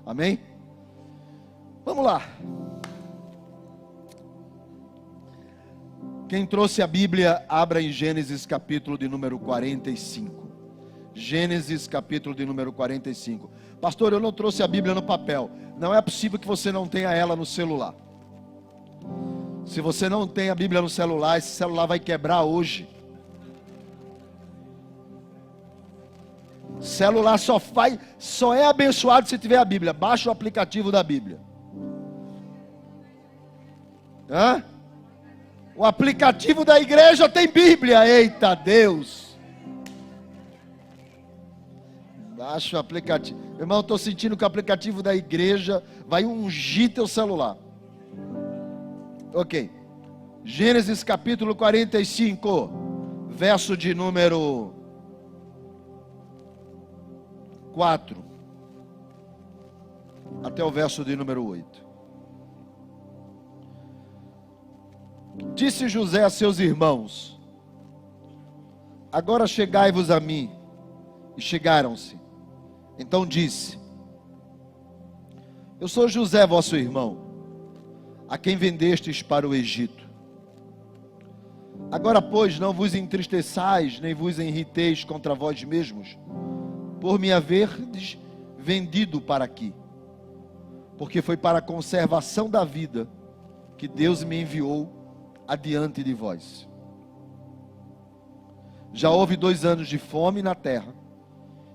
Amém? Vamos lá. Quem trouxe a Bíblia, abra em Gênesis capítulo de número 45. Gênesis capítulo de número 45. Pastor, eu não trouxe a Bíblia no papel. Não é possível que você não tenha ela no celular. Se você não tem a Bíblia no celular, esse celular vai quebrar hoje. Celular só é abençoado se tiver a Bíblia. Baixa o aplicativo da Bíblia. Hã? O aplicativo da igreja tem Bíblia. Eita Deus. Baixa o aplicativo. Irmão, eu estou sentindo que o aplicativo da igreja vai ungir teu celular. Ok. Gênesis capítulo 45, verso de número 4 até o verso de número 8. Disse José a seus irmãos: agora chegai-vos a mim. E chegaram-se. Então disse: eu sou José, vosso irmão, a quem vendestes para o Egito. Agora, pois, não vos entristeçais, nem vos irriteis contra vós mesmos, por me haverdes vendido para aqui, porque foi para a conservação da vida que Deus me enviou adiante de vós. Já houve 2 anos de fome na terra,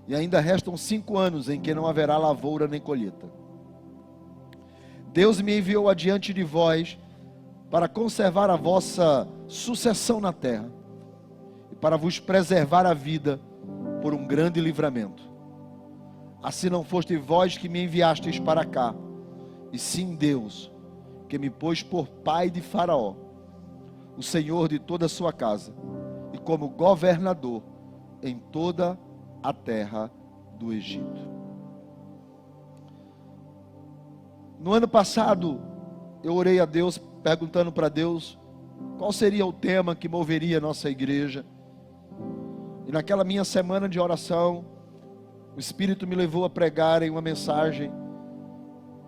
e ainda restam 5 anos em que não haverá lavoura nem colheita. Deus me enviou adiante de vós para conservar a vossa sucessão na terra, e para vos preservar a vida por um grande livramento. Assim não foste vós que me enviastes para cá, e sim Deus, que me pôs por pai de Faraó, o senhor de toda a sua casa, e como governador em toda a terra do Egito. No ano passado, eu orei a Deus, perguntando para Deus qual seria o tema que moveria a nossa igreja. E naquela minha semana de oração, o Espírito me levou a pregar em uma mensagem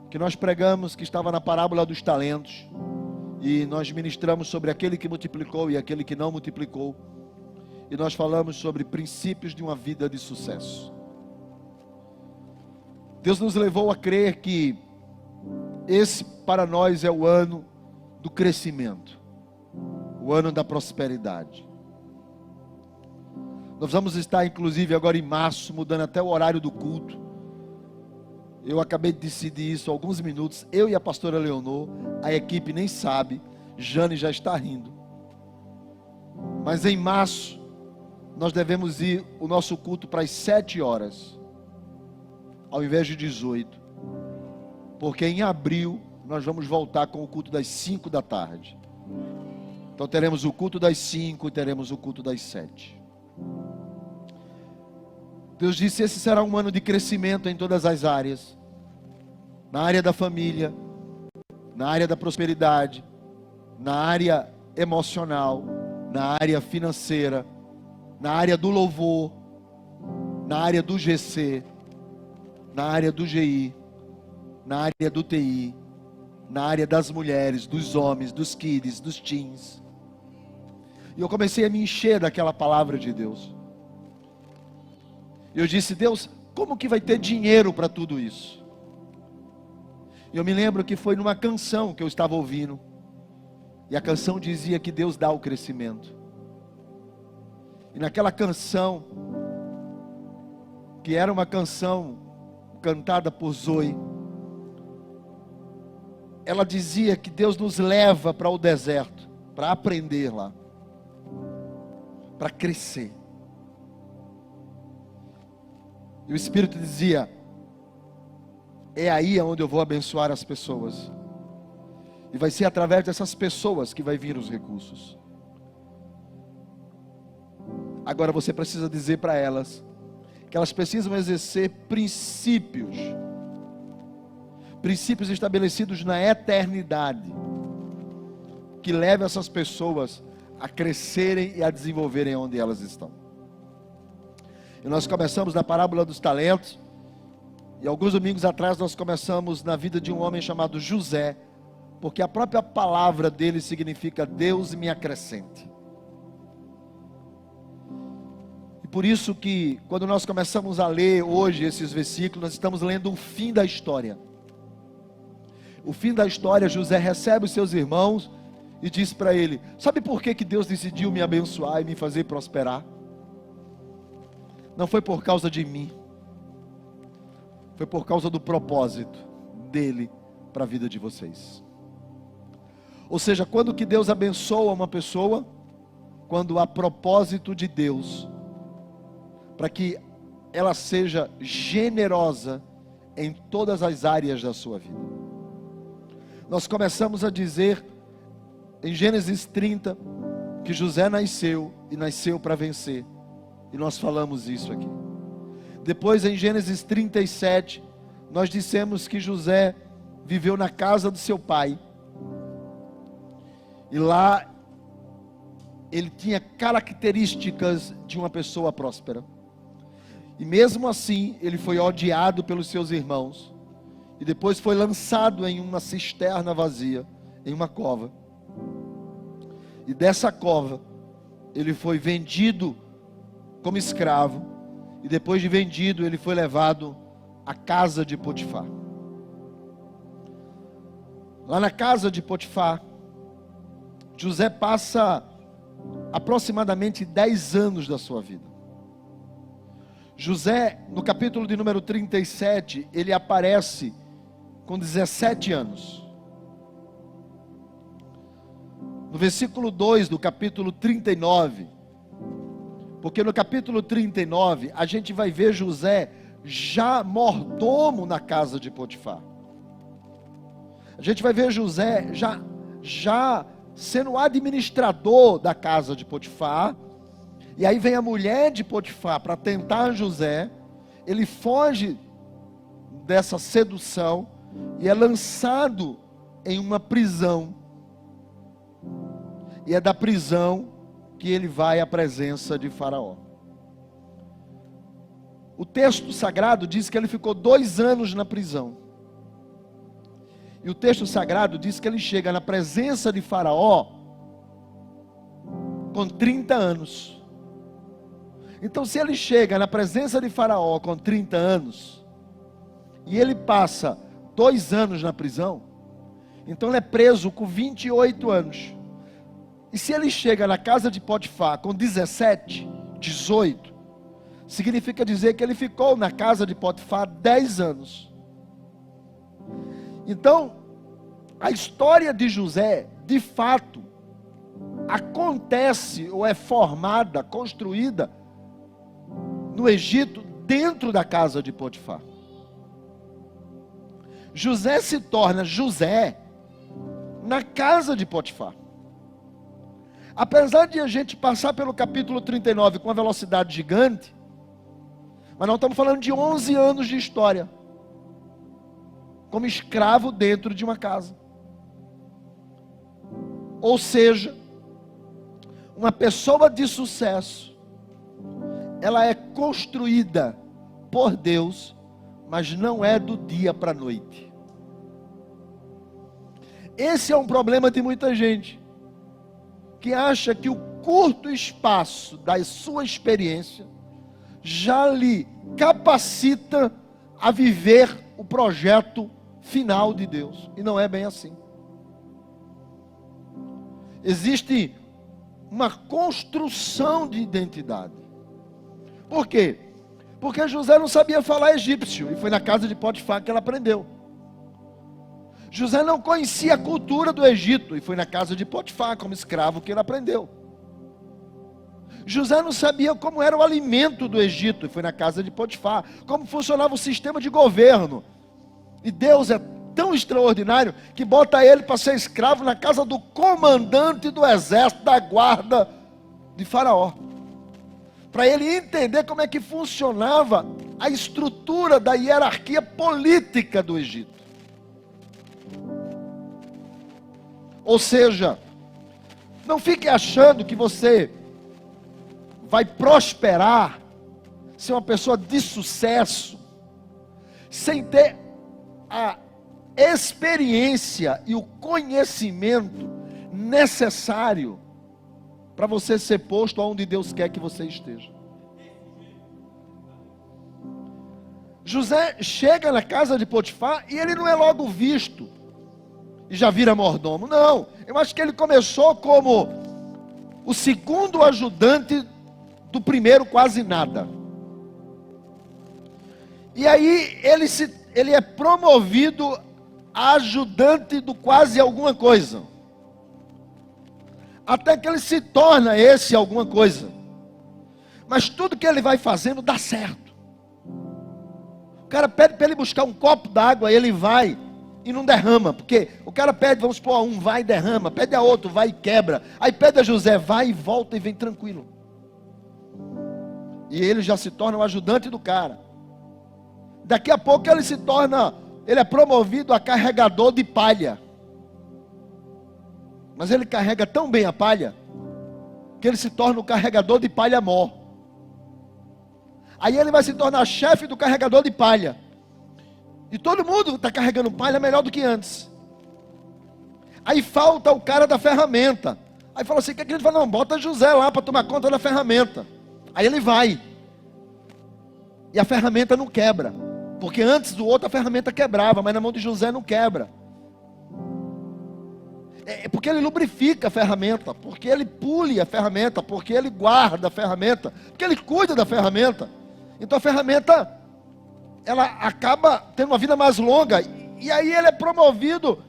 que nós pregamos, que estava na parábola dos talentos. E nós ministramos sobre aquele que multiplicou e aquele que não multiplicou. E nós falamos sobre princípios de uma vida de sucesso. Deus nos levou a crer que esse para nós é o ano do crescimento, o ano da prosperidade. Nós vamos estar inclusive agora em março, mudando até o horário do culto. Eu acabei de decidir isso há alguns minutos, eu e a pastora Leonor, a equipe nem sabe, Jane já está rindo. Mas em março, nós devemos ir o nosso culto para as 7 horas, ao invés de 18. Porque em abril, nós vamos voltar com o culto das 5 da tarde. Então teremos o culto das 5 e teremos o culto das 7. Deus disse: esse será um ano de crescimento em todas as áreas. Na área da família, na área da prosperidade, na área emocional, na área financeira, na área do louvor, na área do GC, na área do GI, na área do TI, na área das mulheres, dos homens, dos kids, dos teens. E eu comecei a me encher daquela palavra de Deus. Eu disse: Deus, como que vai ter dinheiro para tudo isso? E eu me lembro que foi numa canção que eu estava ouvindo, e a canção dizia que Deus dá o crescimento. E naquela canção, que era uma canção cantada por Zoe, ela dizia que Deus nos leva para o deserto, para aprender lá, para crescer. E o Espírito dizia: é aí onde eu vou abençoar as pessoas, e vai ser através dessas pessoas que vai vir os recursos. Agora você precisa dizer para elas que elas precisam exercer princípios estabelecidos na eternidade, que levem essas pessoas a crescerem e a desenvolverem onde elas estão. E nós começamos na parábola dos talentos, E alguns domingos atrás nós começamos na vida de um homem chamado José, porque a própria palavra dele significa Deus me acrescente. E por isso que quando nós começamos a ler hoje esses versículos, nós estamos lendo o fim da história. O fim da história, José recebe os seus irmãos e diz para ele: sabe por que Deus decidiu me abençoar e me fazer prosperar? Não foi por causa de mim, foi por causa do propósito dele para a vida de vocês. Ou seja, quando que Deus abençoa uma pessoa? Quando há propósito de Deus para que ela seja generosa em todas as áreas da sua vida. Nós começamos a dizer em Gênesis 30 que José nasceu e nasceu para vencer, e nós falamos isso aqui. Depois em Gênesis 37 nós dissemos que José viveu na casa do seu pai, e lá ele tinha características de uma pessoa próspera, e mesmo assim ele foi odiado pelos seus irmãos, e depois foi lançado em uma cisterna vazia, em uma cova. E dessa cova, ele foi vendido como escravo. E depois de vendido, ele foi levado à casa de Potifar. Lá na casa de Potifar, José passa aproximadamente 10 anos da sua vida. José, no capítulo de número 37, ele aparece com 17 anos. No versículo 2 do capítulo 39, porque no capítulo 39 a gente vai ver José já mordomo na casa de Potifar. A gente vai ver José já sendo administrador da casa de Potifar. E aí vem a mulher de Potifar para tentar José. Ele foge dessa sedução e é lançado em uma prisão. E é da prisão que ele vai à presença de Faraó. O texto sagrado diz que ele ficou 2 anos na prisão. E o texto sagrado diz que ele chega na presença de Faraó com 30 anos. Então, se ele chega na presença de Faraó com 30 anos, e ele passa 2 anos na prisão, então ele é preso com 28 anos. E se ele chega na casa de Potifar com 17, 18, significa dizer que ele ficou na casa de Potifar 10 anos. Então, a história de José, de fato, acontece ou é formada, construída no Egito, dentro da casa de Potifar. José se torna José na casa de Potifar. Apesar de a gente passar pelo capítulo 39 com uma velocidade gigante, mas nós estamos falando de 11 anos de história, como escravo dentro de uma casa. Ou seja, uma pessoa de sucesso, ela é construída por Deus, mas não é do dia para a noite. Esse é um problema de muita gente, que acha que o curto espaço da sua experiência já lhe capacita a viver o projeto final de Deus. E não é bem assim. Existe uma construção de identidade. Por quê? Porque José não sabia falar egípcio, e foi na casa de Potifar que ele aprendeu. José não conhecia a cultura do Egito, e foi na casa de Potifar, como escravo, que ele aprendeu. José não sabia como era o alimento do Egito, e foi na casa de Potifar, como funcionava o sistema de governo. E Deus é tão extraordinário, que bota ele para ser escravo na casa do comandante do exército, da guarda de Faraó. Para ele entender como é que funcionava a estrutura da hierarquia política do Egito. Ou seja, não fique achando que você vai prosperar, ser uma pessoa de sucesso, sem ter a experiência e o conhecimento necessário para você ser posto aonde Deus quer que você esteja. José chega na casa de Potifar e ele não é logo visto e já vira mordomo. Não, eu acho que ele começou como o segundo ajudante do primeiro quase nada. E aí ele é promovido a ajudante do quase alguma coisa. Até que ele se torna esse alguma coisa. Mas tudo que ele vai fazendo dá certo. O cara pede para ele buscar um copo d'água, ele vai e não derrama. Porque o cara pede, vamos supor, a um, vai e derrama. Pede a outro, vai e quebra. Aí pede a José, vai e volta e vem tranquilo. E ele já se torna o ajudante do cara. Daqui a pouco ele é promovido a carregador de palha. Mas ele carrega tão bem a palha, que ele se torna o carregador de palha mó. Aí ele vai se tornar chefe do carregador de palha. E todo mundo está carregando palha melhor do que antes. Aí falta o cara da ferramenta. Aí fala assim, o que ele fala? Não, bota José lá para tomar conta da ferramenta. Aí ele vai. E a ferramenta não quebra. Porque antes do outro a ferramenta quebrava, mas na mão de José não quebra. É porque ele lubrifica a ferramenta, porque ele pule a ferramenta, porque ele guarda a ferramenta, porque ele cuida da ferramenta. Então a ferramenta, ela acaba tendo uma vida mais longa. E aí ele é promovido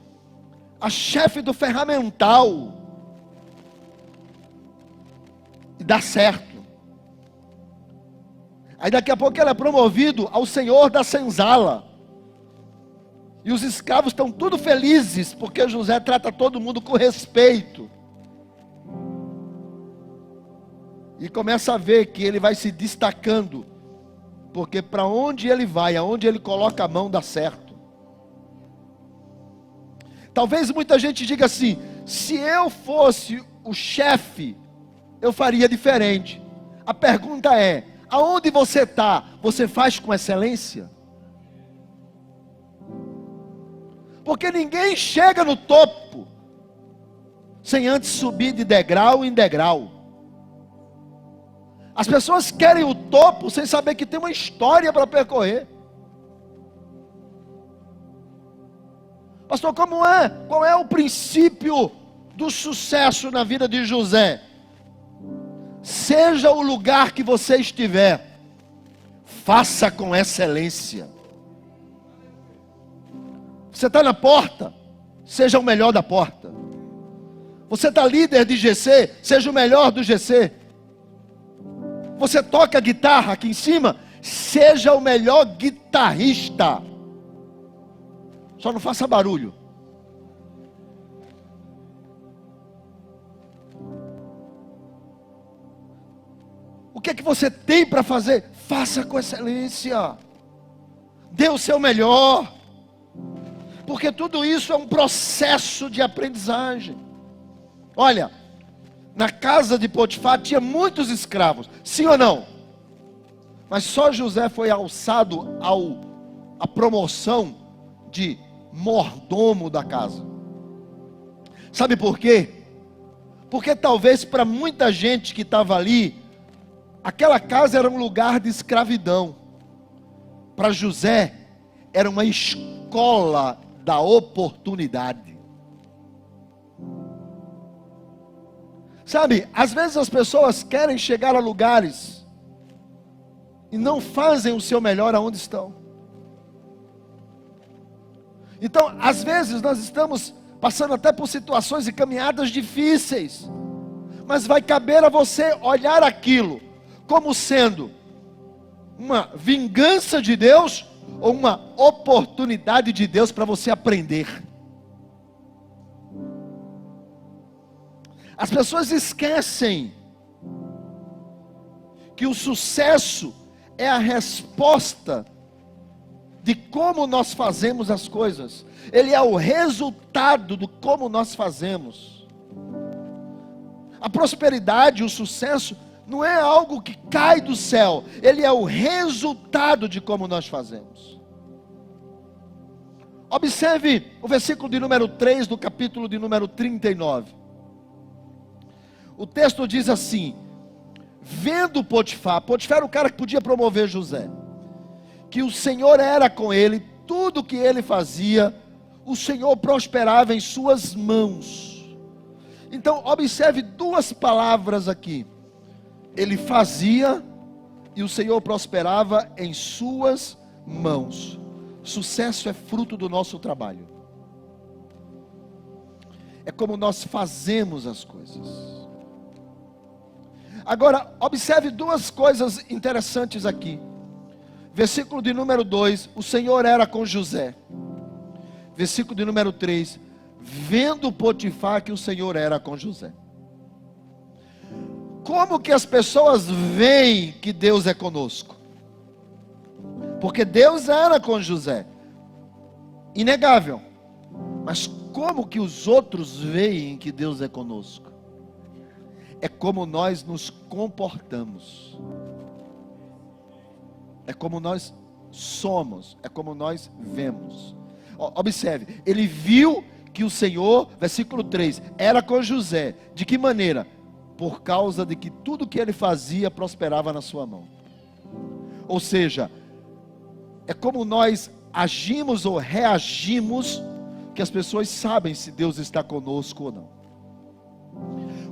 a chefe do ferramental. E dá certo. Aí daqui a pouco ele é promovido ao senhor da senzala. E os escravos estão tudo felizes, porque José trata todo mundo com respeito. E começa a ver que ele vai se destacando, porque para onde ele vai, aonde ele coloca a mão, dá certo. Talvez muita gente diga assim, se eu fosse o chefe, eu faria diferente. A pergunta é, aonde você está, você faz com excelência? Porque ninguém chega no topo sem antes subir de degrau em degrau. As pessoas querem o topo sem saber que tem uma história para percorrer. Pastor, como é? Qual é o princípio do sucesso na vida de José? Seja o lugar que você estiver, faça com excelência. Você está na porta, seja o melhor da porta. Você está líder de GC, seja o melhor do GC. Você toca guitarra aqui em cima, seja o melhor guitarrista. Só não faça barulho. O que é que você tem para fazer? Faça com excelência. Dê o seu melhor. Porque tudo isso é um processo de aprendizagem. Olha, na casa de Potifar tinha muitos escravos, sim ou não? Mas só José foi alçado à promoção de mordomo da casa. Sabe por quê? Porque talvez para muita gente que estava ali, aquela casa era um lugar de escravidão. Para José, era uma escola da oportunidade. Sabe, às vezes as pessoas querem chegar a lugares e não fazem o seu melhor aonde estão. Então, às vezes nós estamos passando até por situações e caminhadas difíceis, mas vai caber a você olhar aquilo como sendo uma vingança de Deus ou uma oportunidade de Deus para você aprender. As pessoas esquecem que o sucesso é a resposta de como nós fazemos as coisas. Ele é o resultado do como nós fazemos. A prosperidade, o sucesso, não é algo que cai do céu. Ele é o resultado de como nós fazemos. Observe o versículo de número 3 do capítulo de número 39. O texto diz assim: vendo Potifar era o cara que podia promover José, que o Senhor era com ele, tudo que ele fazia, o Senhor prosperava em suas mãos. Então observe duas palavras aqui: ele fazia e o Senhor prosperava em suas mãos. Sucesso é fruto do nosso trabalho. É como nós fazemos as coisas. Agora, observe duas coisas interessantes aqui. Versículo de número 2, o Senhor era com José. Versículo de número 3, vendo Potifar que o Senhor era com José. Como que as pessoas veem que Deus é conosco? Porque Deus era com José, inegável. Mas como que os outros veem que Deus é conosco? É como nós nos comportamos, é como nós somos, é como nós vemos. Observe, ele viu que o Senhor, versículo 3, era com José. De que maneira? Por causa de que tudo que ele fazia prosperava na sua mão. Ou seja, é como nós agimos ou reagimos que as pessoas sabem se Deus está conosco ou não.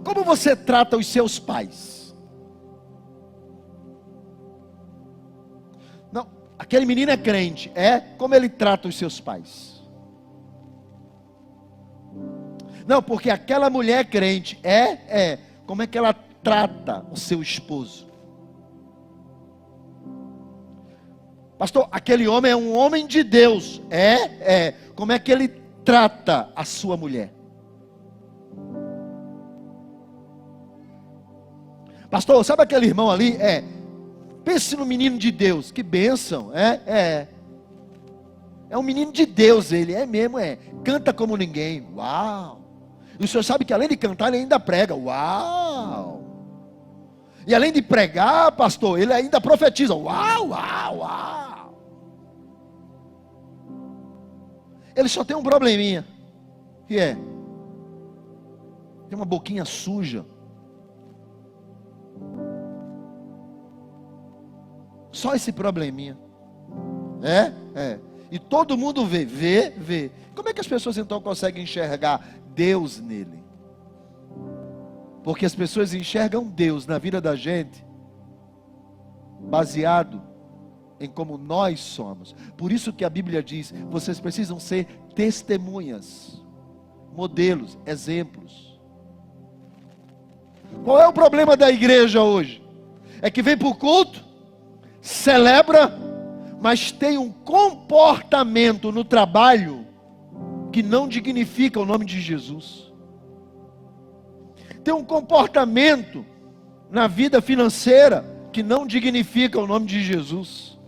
Como você trata os seus pais? Não, aquele menino é crente. Como ele trata os seus pais? Não, porque aquela mulher é crente. Como é que ela trata o seu esposo? Pastor, aquele homem é um homem de Deus. Como é que ele trata a sua mulher? Pastor, sabe aquele irmão ali? Pense no menino de Deus. Que bênção. É um menino de Deus ele. É mesmo. Canta como ninguém. Uau. E o senhor sabe que além de cantar, ele ainda prega. Uau. E além de pregar, pastor, ele ainda profetiza. Uau, uau, uau. Ele só tem um probleminha. Que tem uma boquinha suja. Só esse probleminha. E todo mundo vê. Como é que as pessoas então conseguem enxergar Deus nele? Porque as pessoas enxergam Deus na vida da gente baseado em como nós somos. Por isso que a Bíblia diz: vocês precisam ser testemunhas, modelos, exemplos. Qual é o problema da igreja hoje? É que vem para o culto, celebra, mas tem um comportamento no trabalho que não dignifica o nome de Jesus. Tem um comportamento na vida financeira que não dignifica o nome de Jesus.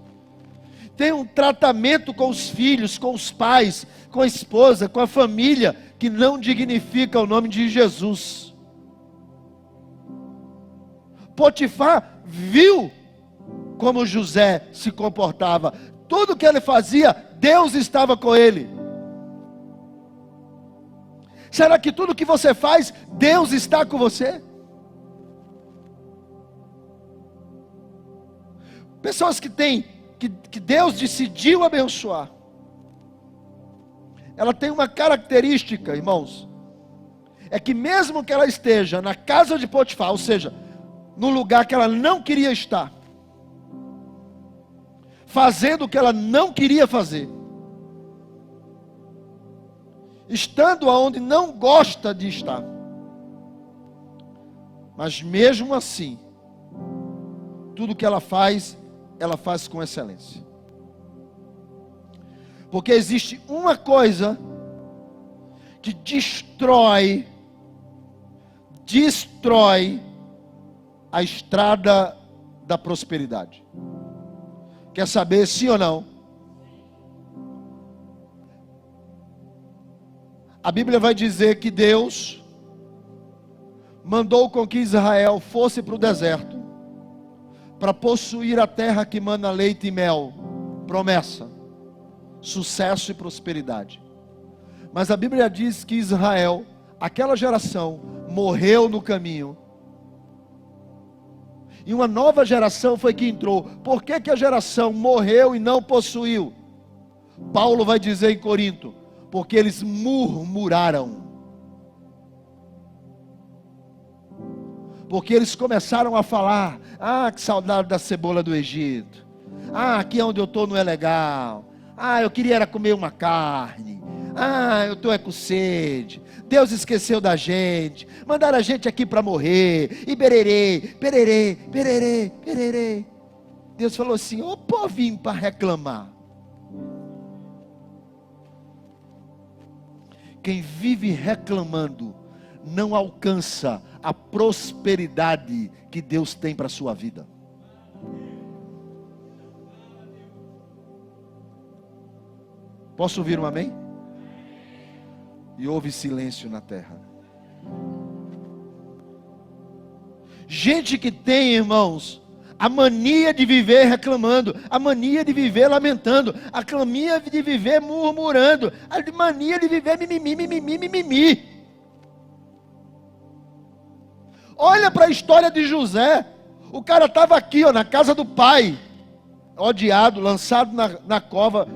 Tem um tratamento com os filhos, com os pais, com a esposa, com a família, que não dignifica o nome de Jesus. Potifar viu como José se comportava. Tudo que ele fazia, Deus estava com ele. Será que tudo que você faz, Deus está com você? Pessoas que Deus decidiu abençoar, ela tem uma característica, irmãos, é que mesmo que ela esteja na casa de Potifar, ou seja, no lugar que ela não queria estar, fazendo o que ela não queria fazer, estando aonde não gosta de estar, mas mesmo assim, tudo que ela faz com excelência. Porque existe uma coisa que destrói a estrada da prosperidade. Quer saber sim ou não? A Bíblia vai dizer que Deus mandou com que Israel fosse para o deserto para possuir a terra que mana leite e mel, promessa. sucesso e prosperidade. Mas a Bíblia diz que Israel, aquela geração, morreu no caminho. E uma nova geração foi que entrou. Por que a geração morreu e não possuiu? Paulo vai dizer em Corinto: porque eles murmuraram. Porque eles começaram a falar: ah, que saudade da cebola do Egito. Ah, aqui onde eu estou não é legal. Ah, eu queria era comer uma carne. Ah, eu estou com sede. Deus esqueceu da gente. Mandaram a gente aqui para morrer. E bererê, pererê, pererê, pererê. Deus falou assim: ô povinho para reclamar. Quem vive reclamando não alcança a prosperidade que Deus tem para a sua vida. Posso ouvir um amém? E houve silêncio na terra. Gente que tem, irmãos, a mania de viver reclamando, a mania de viver lamentando, a mania de viver murmurando, a mania de viver mimimi, mimimi, mimimi. Olha para a história de José. O cara estava aqui, ó, na casa do pai, odiado, lançado na cova,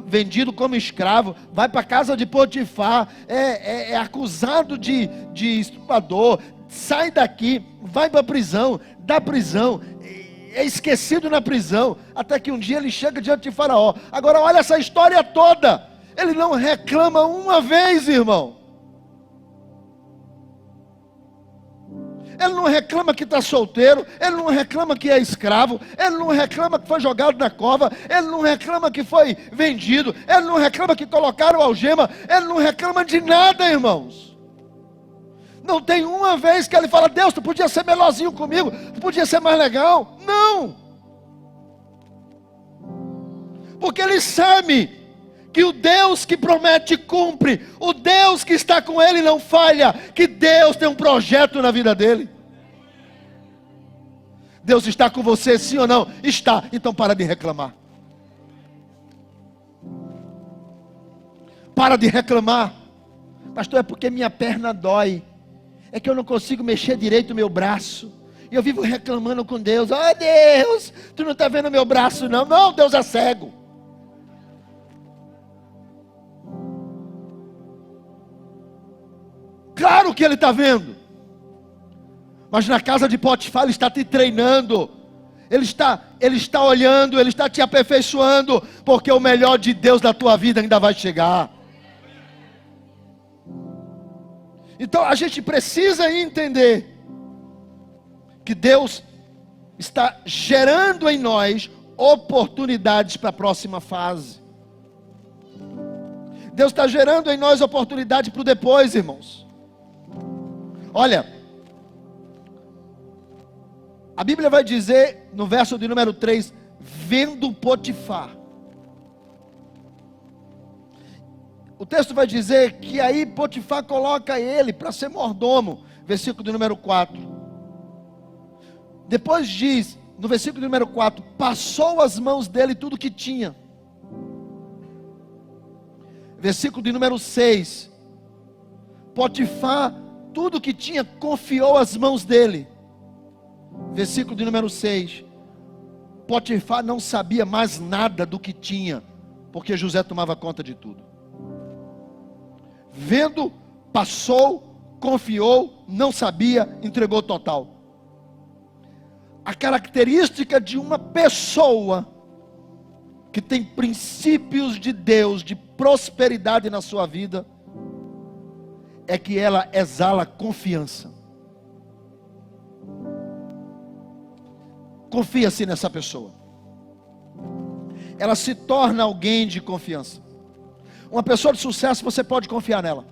vendido como escravo, vai para a casa de Potifar, é acusado de estuprador, sai daqui, vai para a prisão, da prisão, é esquecido na prisão, até que um dia ele chega diante de Faraó. Agora olha essa história toda, ele não reclama uma vez, irmão. Ele não reclama que está solteiro, ele não reclama que é escravo, ele não reclama que foi jogado na cova, ele não reclama que foi vendido, ele não reclama que colocaram algema, ele não reclama de nada, irmãos. Não tem uma vez que ele fala: Deus, tu podia ser melhorzinho comigo, tu podia ser mais legal. Não, porque ele sabe que o Deus que promete cumpre, o Deus que está com ele não falha, que Deus tem um projeto na vida dele. Deus está com você, sim ou não? Está, então para de reclamar. Para de reclamar. Pastor, é porque minha perna dói, é que eu não consigo mexer direito o meu braço, e eu vivo reclamando com Deus: oh Deus, tu não está vendo meu braço não? Não, Deus é cego. Claro que Ele está vendo. Mas na casa de Potifar Ele está te treinando. Ele está olhando, Ele está te aperfeiçoando. Porque o melhor de Deus na tua vida ainda vai chegar. Então a gente precisa entender que Deus está gerando em nós oportunidades para a próxima fase. Deus está gerando em nós oportunidade para o depois, irmãos. Olha, a Bíblia vai dizer no verso de número 3: vendo Potifar. O texto vai dizer que aí Potifar coloca ele para ser mordomo. Versículo de número 4. Depois diz, no versículo de número 4: passou as mãos dele tudo que tinha. Versículo de número 6: Potifar, tudo que tinha, confiou às mãos dele. Versículo de número 6: Potifar não sabia mais nada do que tinha, porque José tomava conta de tudo. Vendo, passou, confiou, não sabia, entregou total. A característica de uma pessoa que tem princípios de Deus, de prosperidade na sua vida, é que ela exala confiança. Confia-se nessa pessoa. Ela se torna alguém de confiança. Uma pessoa de sucesso, você pode confiar nela.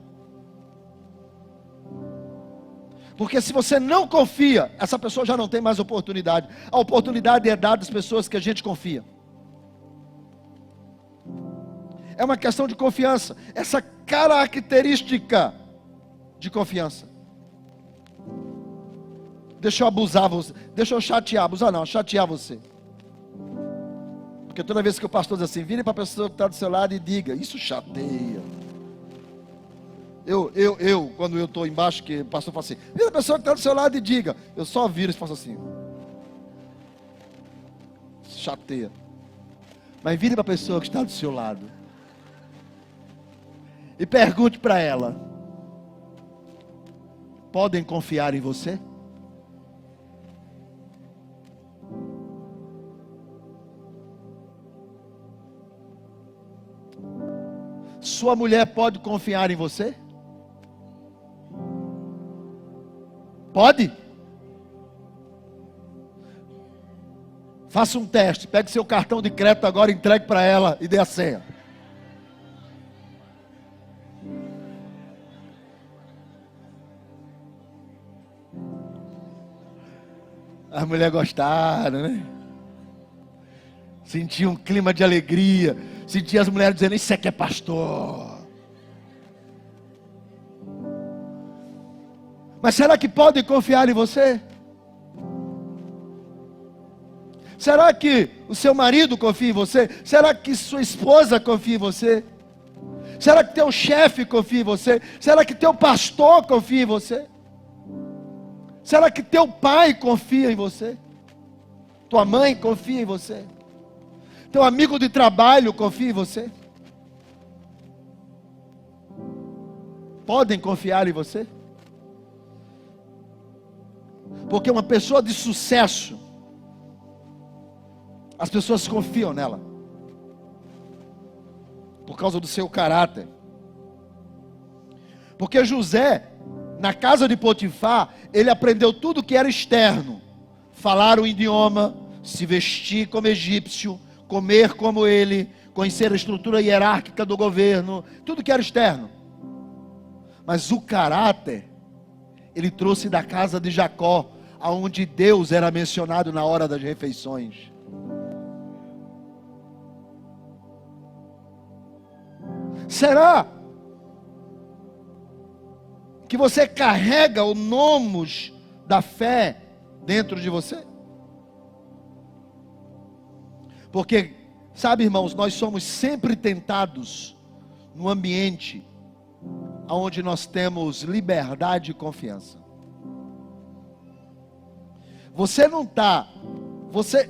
Porque se você não confia, essa pessoa já não tem mais oportunidade. A oportunidade é dada às pessoas que a gente confia. É uma questão de confiança. Essa característica de confiança. Deixa eu abusar você. Deixa eu chatear. Abusar não, chatear você. Porque Porque toda vez que o pastor diz assim, vire para a pessoa que está do seu lado e diga, isso chateia. Quando eu estou embaixo, que o pastor fala assim, vire a pessoa que está do seu lado e diga. Eu só viro e faço assim. Chateia. Mas vire para a pessoa que está do seu lado. E pergunte para ela. Podem confiar em você? Sua mulher pode confiar em você? Pode? Faça um teste, pegue seu cartão de crédito agora, entregue para ela e dê a senha. As mulheres gostaram, né? Sentia um clima de alegria. Sentia as mulheres dizendo, isso aqui é pastor. Mas será que podem confiar em você? Será que o seu marido confia em você? Será que sua esposa confia em você? Será que teu chefe confia em você? Será que teu pastor confia em você? Será que teu pai confia em você? Tua mãe confia em você? Teu amigo de trabalho confia em você? Podem confiar em você? Porque uma pessoa de sucesso, as pessoas confiam nela. Por causa do seu caráter. Porque José, na casa de Potifar, ele aprendeu tudo que era externo. Falar o idioma, se vestir como egípcio, comer como ele, conhecer a estrutura hierárquica do governo, tudo que era externo. Mas o caráter, ele trouxe da casa de Jacó, aonde Deus era mencionado na hora das refeições. Será que você carrega o nomos da fé dentro de você? Porque, sabe, irmãos, nós somos sempre tentados no ambiente onde nós temos liberdade e confiança. Você não está, você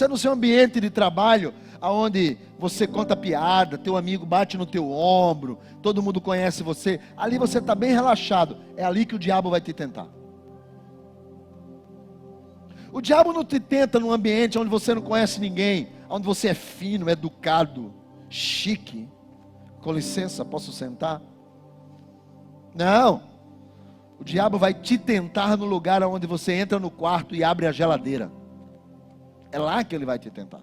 no seu ambiente de trabalho, aonde você conta piada, teu amigo bate no teu ombro, todo mundo conhece você, ali você está bem relaxado, é ali que o diabo vai te tentar. O diabo não te tenta num ambiente onde você não conhece ninguém, onde você é fino, educado, chique. Com licença, posso sentar? Não. O diabo vai te tentar no lugar onde você entra no quarto e abre a geladeira. É lá que ele vai te tentar.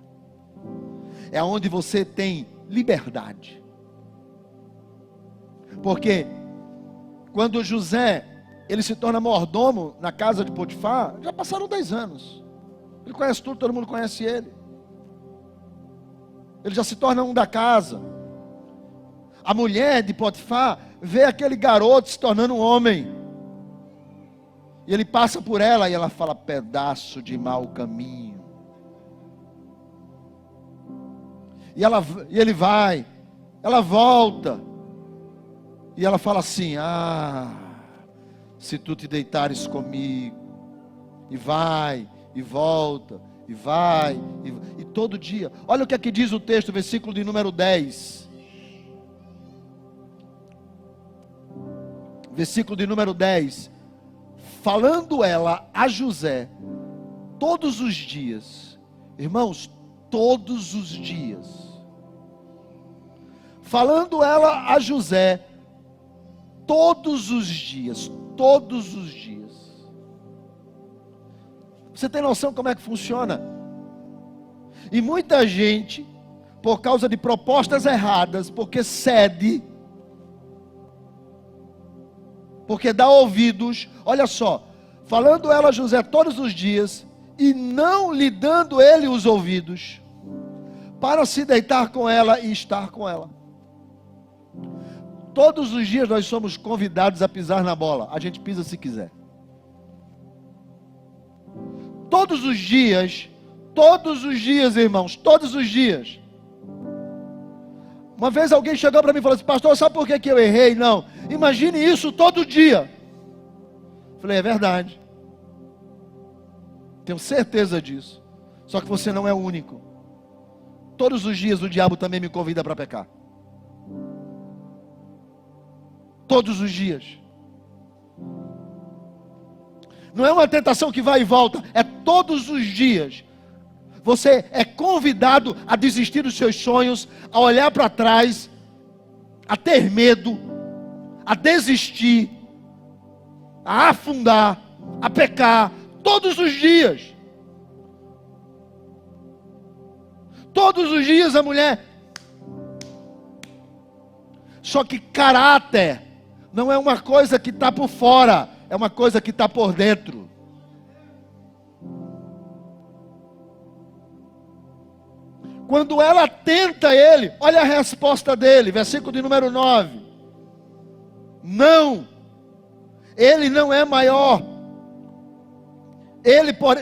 É onde você tem liberdade. Porque quando José, ele se torna mordomo na casa de Potifar, já passaram 10 anos. Ele conhece tudo, todo mundo conhece ele. Ele já se torna um da casa. A mulher de Potifar vê aquele garoto se tornando um homem. E ele passa por ela e ela fala, pedaço de mau caminho. E ele vai, ela volta. E ela fala assim, se tu te deitares comigo. E vai, e volta, e vai, e todo dia. Olha o que aqui diz o texto, versículo de número 10. Versículo de número 10. Falando ela a José, todos os dias. Irmãos, todos os dias. Falando ela a José, todos os dias. Todos os dias. Você tem noção como é que funciona? E muita gente, por causa de propostas erradas, porque cede, porque dá ouvidos, olha só, falando ela a José todos os dias, e não lhe dando ele os ouvidos, para se deitar com ela e estar com ela. Todos os dias nós somos convidados a pisar na bola, a gente pisa se quiser. Todos os dias Todos os dias, irmãos, todos os dias. Uma vez alguém chegou para mim e falou assim: pastor, sabe por que eu errei? Não, imagine isso todo dia. Falei: é verdade. Tenho certeza disso. Só que você não é o único. Todos os dias o diabo também me convida para pecar. Todos os dias. Não é uma tentação que vai e volta, é todos os dias. Você é convidado a desistir dos seus sonhos, a olhar para trás, a ter medo, a desistir, a afundar, a pecar, todos os dias. Todos os dias a mulher. Só que caráter não é uma coisa que está por fora, é uma coisa que está por dentro. Quando ela tenta ele, olha a resposta dele, versículo de número 9. Não, ele não é maior.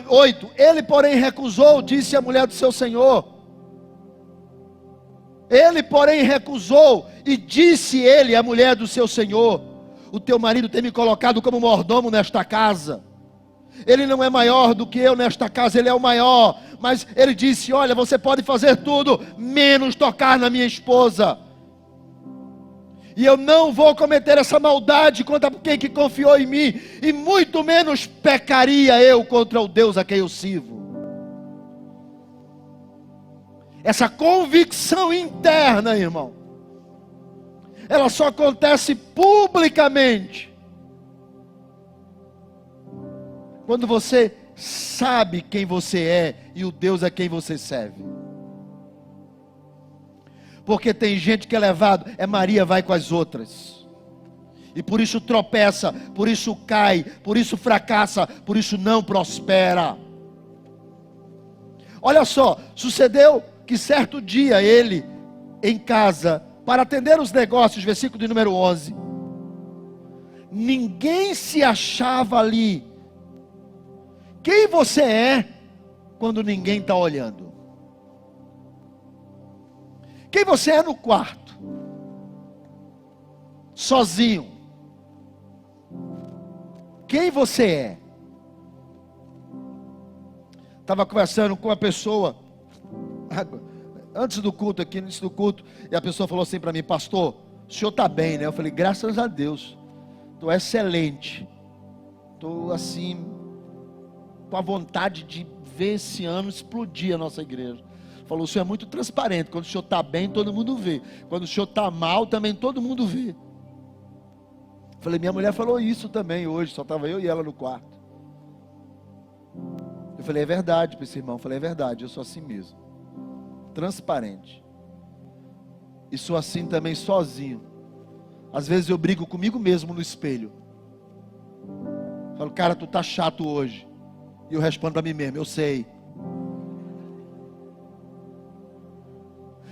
8, ele porém recusou, disse a mulher do seu senhor. Ele porém recusou, e disse ele, a mulher do seu senhor: o teu marido tem me colocado como mordomo nesta casa. Ele não é maior do que eu nesta casa, ele é o maior. Mas ele disse: olha, você pode fazer tudo, menos tocar na minha esposa. E eu não vou cometer essa maldade contra quem que confiou em mim, e muito menos pecaria eu contra o Deus a quem eu sirvo. Essa convicção interna, irmão, ela só acontece publicamente quando você sabe quem você é e o Deus a quem você serve. Porque tem gente que é levado, Maria vai com as outras, e por isso tropeça, por isso cai, por isso fracassa, por isso não prospera. Olha só, sucedeu que certo dia ele, em casa, para atender os negócios, versículo de número 11, ninguém se achava ali. Quem você é quando ninguém está olhando? Quem você é no quarto? Sozinho. Quem você é? Estava conversando com uma pessoa antes do culto, aqui no início do culto, e a pessoa falou assim para mim: pastor, o senhor está bem, né? Eu falei: graças a Deus, estou excelente, estou assim, com a vontade de ver esse ano explodir a nossa igreja. Falou: o senhor é muito transparente, quando o senhor está bem, todo mundo vê, quando o senhor está mal, também todo mundo vê. Falei: minha mulher falou isso também hoje, só estava eu e ela no quarto. Eu falei: é verdade para esse irmão. Eu falei: é verdade, eu sou assim mesmo, transparente, e sou assim também sozinho. Às vezes eu brigo comigo mesmo no espelho, falo: cara, tu tá chato hoje, e eu respondo para mim mesmo: eu sei.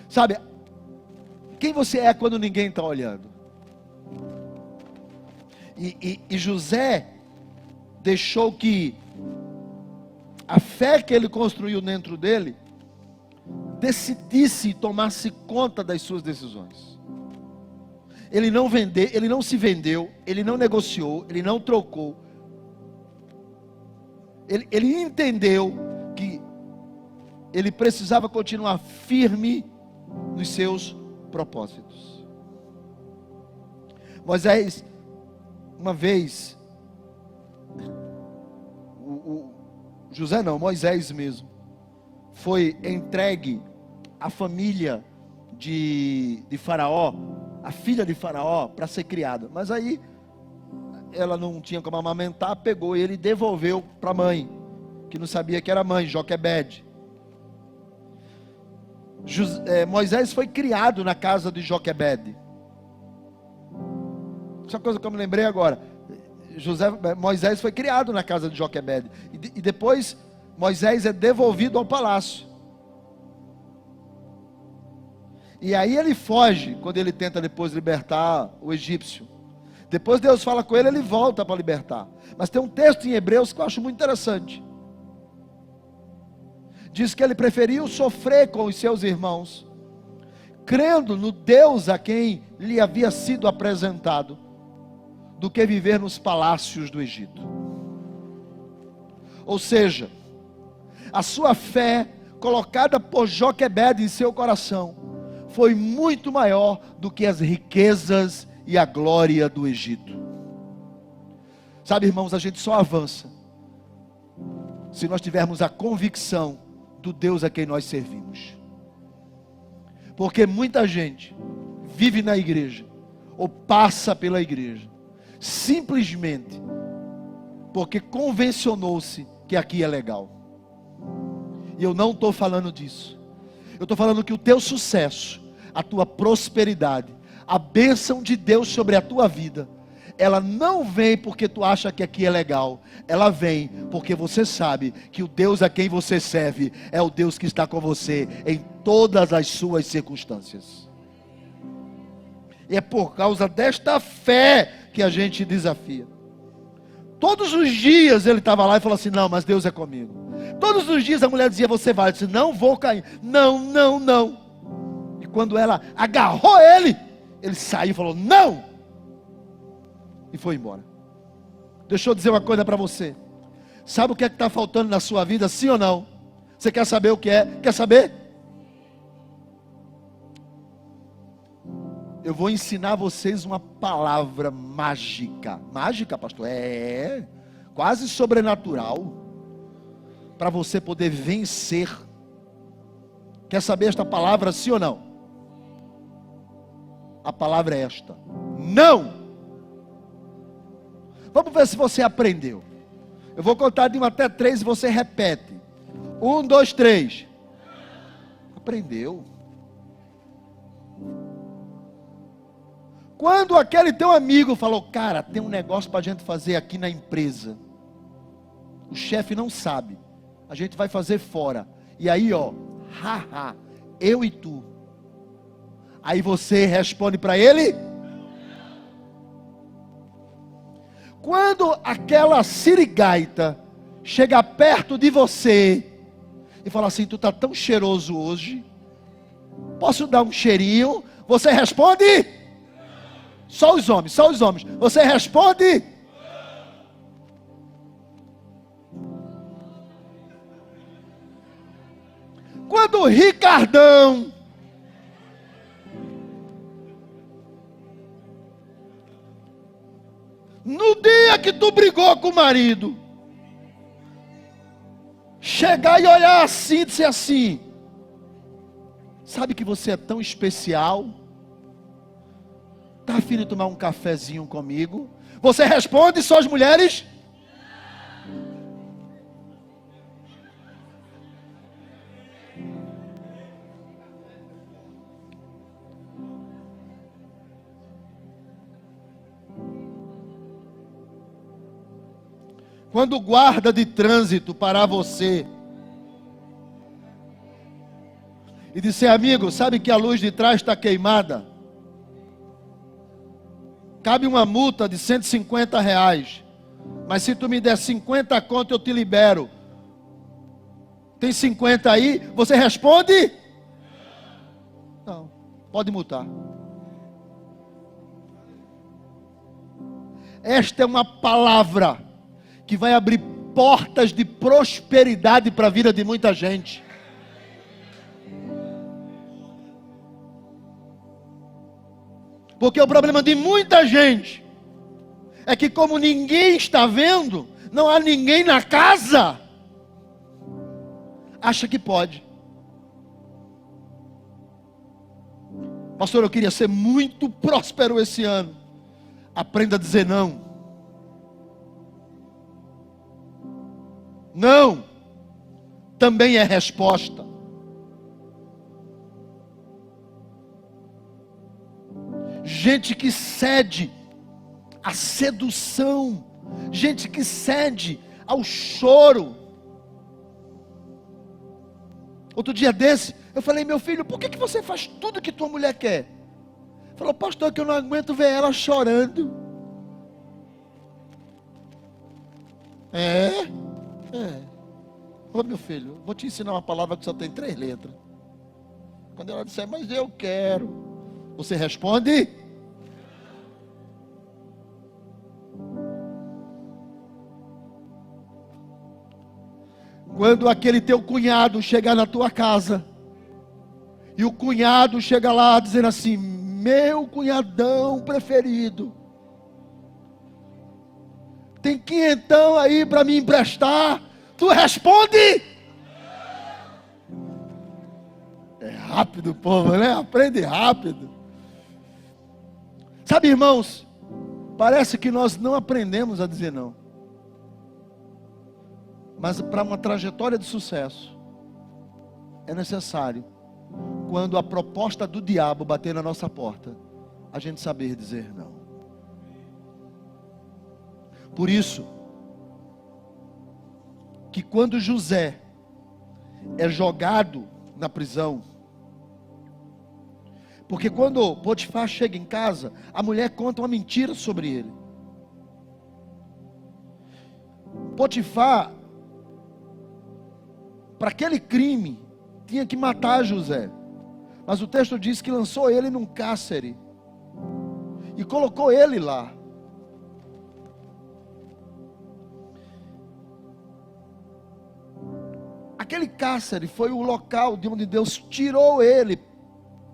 Sabe, quem você é quando ninguém está olhando? E José deixou que a fé que ele construiu dentro dele decidisse e tomasse conta das suas decisões. Ele não se vendeu, ele não negociou, ele não trocou. Ele entendeu que ele precisava continuar firme nos seus propósitos. Moisés, uma vez, Moisés mesmo, foi entregue à família de Faraó, a filha de Faraó, para ser criada. Mas aí ela não tinha como amamentar, pegou ele e devolveu para a mãe, que não sabia que era mãe, Joquebede. Moisés foi criado na casa de Joquebede. Essa coisa que eu me lembrei agora. Moisés foi criado na casa de Joquebede, e depois Moisés é devolvido ao palácio. E aí ele foge, quando ele tenta depois libertar o egípcio. Depois Deus fala com ele, ele volta para libertar. Mas tem um texto em Hebreus que eu acho muito interessante. diz que ele preferiu sofrer com os seus irmãos, crendo no Deus a quem lhe havia sido apresentado, do que viver nos palácios do Egito. Ou seja, a sua fé, colocada por Joquebede em seu coração, foi muito maior do que as riquezas e a glória do Egito. Sabe, irmãos, a gente só avança se nós tivermos a convicção do Deus a quem nós servimos. Porque muita gente vive na igreja, ou passa pela igreja, simplesmente porque convencionou-se que aqui é legal. E eu não estou falando disso. Eu estou falando que o teu sucesso, a tua prosperidade, a bênção de Deus sobre a tua vida, ela não vem porque tu acha que aqui é legal. Ela vem porque você sabe que o Deus a quem você serve é o Deus que está com você em todas as suas circunstâncias. E é por causa desta fé que a gente desafia. Todos os dias ele estava lá e falou assim: não, mas Deus é comigo. Todos os dias a mulher dizia: você vai. Ele disse: não vou cair. Não, não, não. E quando ela agarrou ele saiu e falou: não. E foi embora. Deixa eu dizer uma coisa para você. Sabe o que é que está faltando na sua vida, sim ou não? Você quer saber o que é? Quer saber? Eu vou ensinar vocês uma palavra mágica. Mágica, pastor? É, quase sobrenatural. Para você poder vencer. Quer saber esta palavra, sim ou não? A palavra é esta: não. Vamos ver se você aprendeu. Eu vou contar de 1 até 3 e você repete. 1, 2, 3. Aprendeu. Quando aquele teu amigo falou: cara, tem um negócio para a gente fazer aqui na empresa. O chefe não sabe. A gente vai fazer fora. E aí, ó, haha, eu e tu. Aí você responde para ele: quando aquela sirigaita chega perto de você e fala assim: tu está tão cheiroso hoje, posso dar um cheirinho? Você responde? Só os homens, só os homens. Você responde? Quando o Ricardão no dia que tu brigou com o marido, chegar e olhar assim e dizer assim: sabe que você é tão especial? Está afim de tomar um cafezinho comigo? Você responde: só as mulheres? Quando o guarda de trânsito parar você e disser: amigo, sabe que a luz de trás está queimada? Cabe uma multa de R$ 150. Mas se tu me der 50 conto, eu te libero. Tem 50 aí? Você responde? Não, pode multar. Esta é uma palavra que vai abrir portas de prosperidade para a vida de muita gente. Porque o problema de muita gente é que, como ninguém está vendo, não há ninguém na casa, acha que pode. Pastor, eu queria ser muito próspero esse ano. Aprenda a dizer não. Não também é resposta. Gente que cede à sedução, gente que cede ao choro. Outro dia desse, eu falei: meu filho, por que você faz tudo que tua mulher quer? Falou: pastor, que eu não aguento ver ela chorando. Ô meu filho, vou te ensinar uma palavra que só tem 3 letras. Quando ela disser, mas eu quero, você responde? Quando aquele teu cunhado chegar na tua casa, e o cunhado chega lá dizendo assim, meu cunhadão preferido, tem 500 aí para me emprestar, tu responde? É rápido o povo, né? Aprende rápido. Sabe, irmãos, parece que nós não aprendemos a dizer não. Mas para uma trajetória de sucesso, é necessário, quando a proposta do diabo bater na nossa porta, a gente saber dizer não. Por isso, que quando José é jogado na prisão, porque quando Potifar chega em casa, a mulher conta uma mentira sobre ele. Potifar, para aquele crime, tinha que matar José. Mas o texto diz que lançou ele num cárcere e colocou ele lá. Aquele cárcere foi o local de onde Deus tirou ele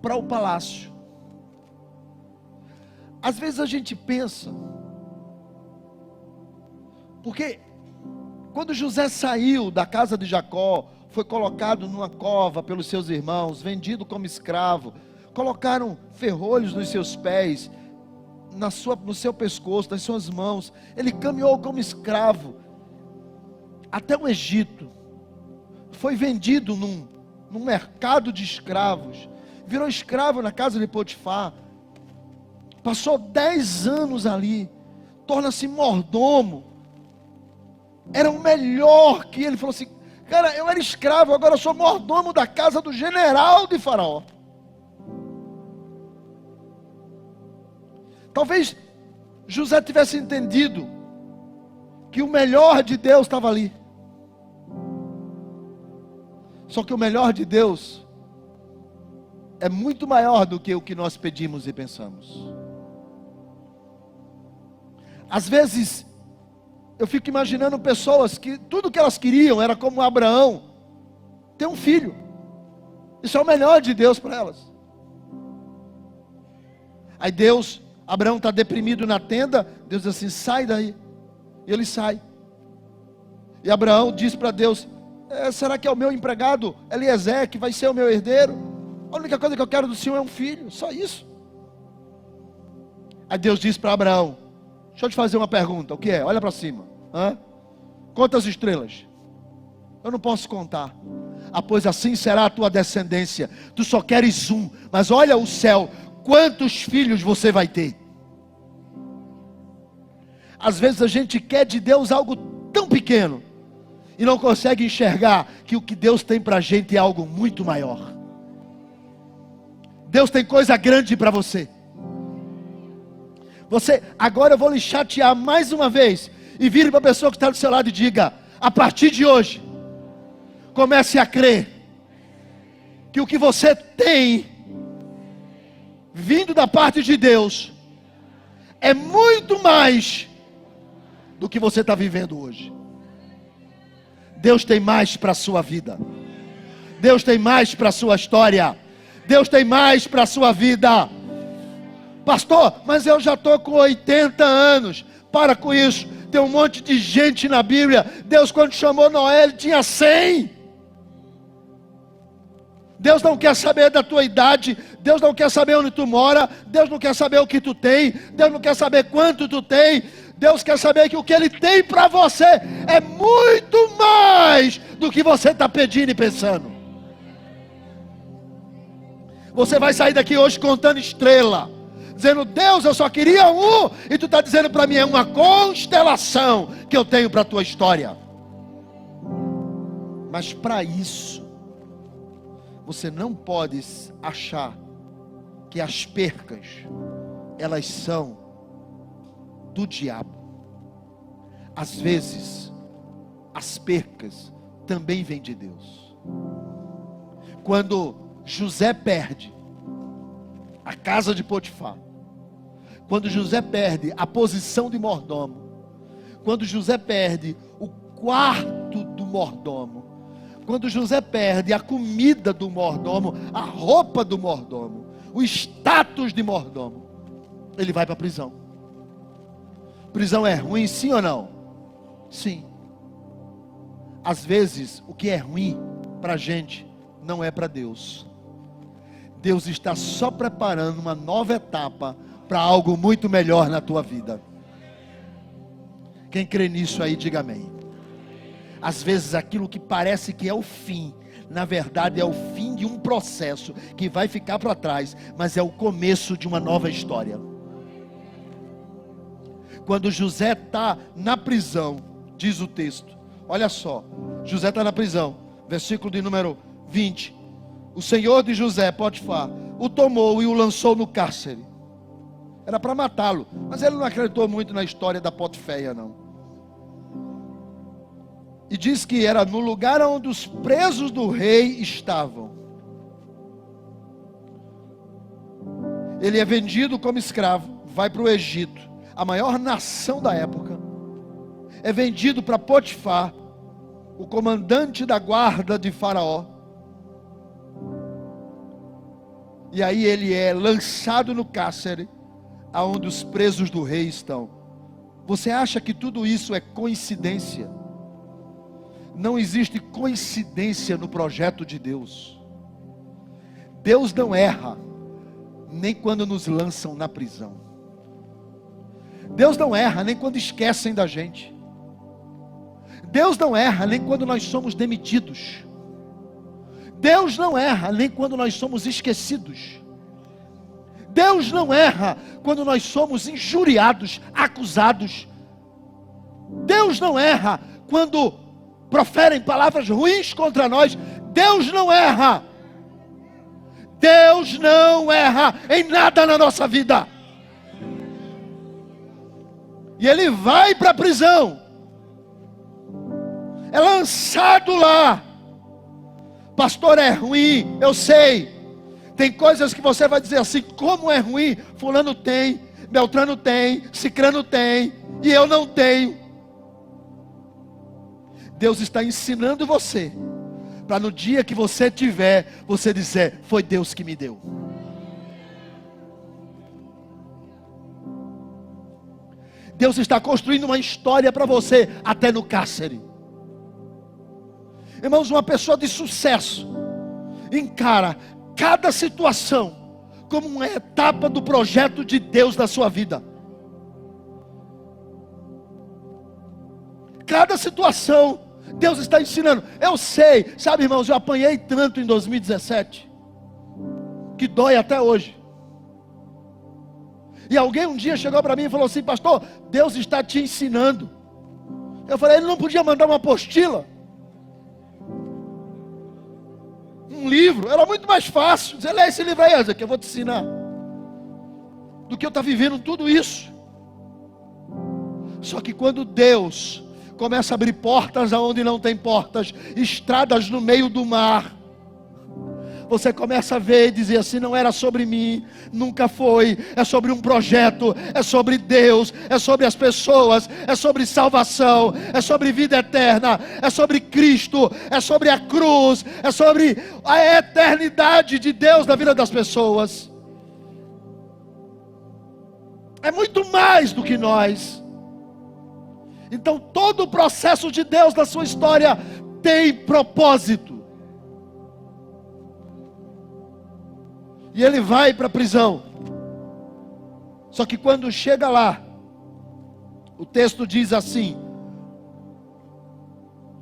para o palácio. Às vezes a gente pensa, porque quando José saiu da casa de Jacó, foi colocado numa cova pelos seus irmãos, vendido como escravo, colocaram ferrolhos nos seus pés, no seu pescoço, nas suas mãos, ele caminhou como escravo, até o Egito, foi vendido num mercado de escravos, virou escravo na casa de Potifar, passou 10 anos ali, torna-se mordomo, era o melhor que ele falou assim, cara, eu era escravo, agora eu sou mordomo da casa do general de Faraó. Talvez José tivesse entendido que o melhor de Deus estava ali. Só que o melhor de Deus é muito maior do que o que nós pedimos e pensamos. Às vezes, eu fico imaginando pessoas que tudo que elas queriam era como Abraão, ter um filho. Isso é o melhor de Deus para elas. Aí Abraão está deprimido na tenda, Deus diz assim, sai daí. E ele sai. E Abraão diz para Deus, será que é o meu empregado Eliezer que vai ser o meu herdeiro? A única coisa que eu quero do Senhor é um filho, só isso. Aí Deus diz para Abraão, deixa eu te fazer uma pergunta, o que é? Olha para cima. Quantas estrelas? Eu não posso contar. Pois assim será a tua descendência. Tu só queres um, mas olha o céu, quantos filhos você vai ter? Às vezes a gente quer de Deus algo tão pequeno e não consegue enxergar que o que Deus tem para a gente é algo muito maior. Deus tem coisa grande para você. Agora eu vou lhe chatear mais uma vez. E vire para a pessoa que está do seu lado e diga, a partir de hoje, comece a crer, que o que você tem, vindo da parte de Deus, é muito mais do que você está vivendo hoje. Deus tem mais para a sua vida. Deus tem mais para a sua história. Deus tem mais para a sua vida. Pastor, mas eu já estou com 80 anos. Para com isso. Tem um monte de gente na Bíblia. Deus, quando chamou Noé, ele tinha 100. Deus não quer saber da tua idade. Deus não quer saber onde tu mora. Deus não quer saber o que tu tem. Deus não quer saber quanto tu tem. Deus quer saber que o que Ele tem para você é muito mais do que você está pedindo e pensando. Você vai sair daqui hoje contando estrela, dizendo, Deus, eu só queria um, e tu está dizendo para mim, é uma constelação que eu tenho para a tua história. Mas para isso, você não pode achar que as percas, elas são do diabo. Às vezes, as percas também vem de Deus. Quando José perde a casa de Potifar, quando José perde a posição de mordomo, quando José perde o quarto do mordomo, quando José perde a comida do mordomo, a roupa do mordomo, o status de mordomo, ele vai para a prisão. Prisão é ruim, sim ou não? Sim. Às vezes, o que é ruim para a gente, não é para Deus. Deus está só preparando uma nova etapa para algo muito melhor na tua vida. Quem crê nisso aí, diga amém. Às vezes aquilo que parece que é o fim, na verdade é o fim de um processo que vai ficar para trás, mas é o começo de uma nova história. Quando José está na prisão, diz o texto, olha só, José está na prisão, versículo de número 20, o senhor de José, Potifar, o tomou e o lançou no cárcere. Era para matá-lo, mas ele não acreditou muito na história da Potiféia, não. E diz que era no lugar onde os presos do rei estavam. Ele é vendido como escravo, vai para o Egito, a maior nação da época. É vendido para Potifar, o comandante da guarda de Faraó. E aí ele é lançado no cárcere, aonde os presos do rei estão. Você acha que tudo isso é coincidência? Não existe coincidência no projeto de Deus. Deus não erra, nem quando nos lançam na prisão. Deus não erra, nem quando esquecem da gente. Deus não erra, nem quando nós somos demitidos. Deus não erra, nem quando nós somos esquecidos. Deus não erra quando nós somos injuriados, acusados. Deus não erra quando proferem palavras ruins contra nós. Deus não erra. Deus não erra em nada na nossa vida. E ele vai para a prisão. É lançado lá. Pastor, é ruim, eu sei. Tem coisas que você vai dizer assim, como é ruim? Fulano tem, Beltrano tem, Cicrano tem, e eu não tenho. Deus está ensinando você, para no dia que você tiver, você dizer, foi Deus que me deu. Deus está construindo uma história para você, até no cárcere. Irmãos, uma pessoa de sucesso encara cada situação como uma etapa do projeto de Deus na sua vida. Cada situação Deus está ensinando. Eu sei, sabe, irmãos, eu apanhei tanto em 2017 que dói até hoje. E alguém um dia chegou para mim e falou assim, pastor, Deus está te ensinando. Eu falei, ele não podia mandar uma apostila, um livro, era muito mais fácil dizer, lê esse livro aí, que eu vou te ensinar, do que eu estar vivendo tudo isso. Só que quando Deus começa a abrir portas aonde não tem portas, estradas no meio do mar, você começa a ver e dizer assim, não era sobre mim, nunca foi, é sobre um projeto, é sobre Deus, é sobre as pessoas, é sobre salvação, é sobre vida eterna, é sobre Cristo, é sobre a cruz, é sobre a eternidade de Deus na vida das pessoas. É muito mais do que nós. Então todo o processo de Deus na sua história tem propósito. E ele vai para a prisão. Só que quando chega lá, o texto diz assim,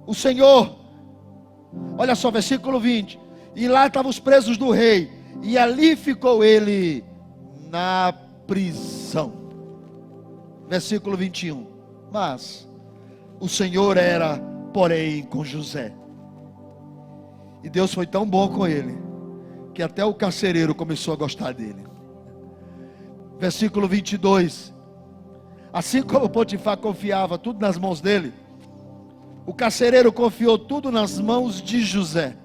o Senhor, olha só, versículo 20, e lá estavam os presos do rei, e ali ficou ele na prisão. Versículo 21, mas o Senhor era, porém, com José, e Deus foi tão bom com ele, que até o carcereiro começou a gostar dele. Versículo 22, assim como Potifar confiava tudo nas mãos dele, O carcereiro confiou tudo nas mãos de José.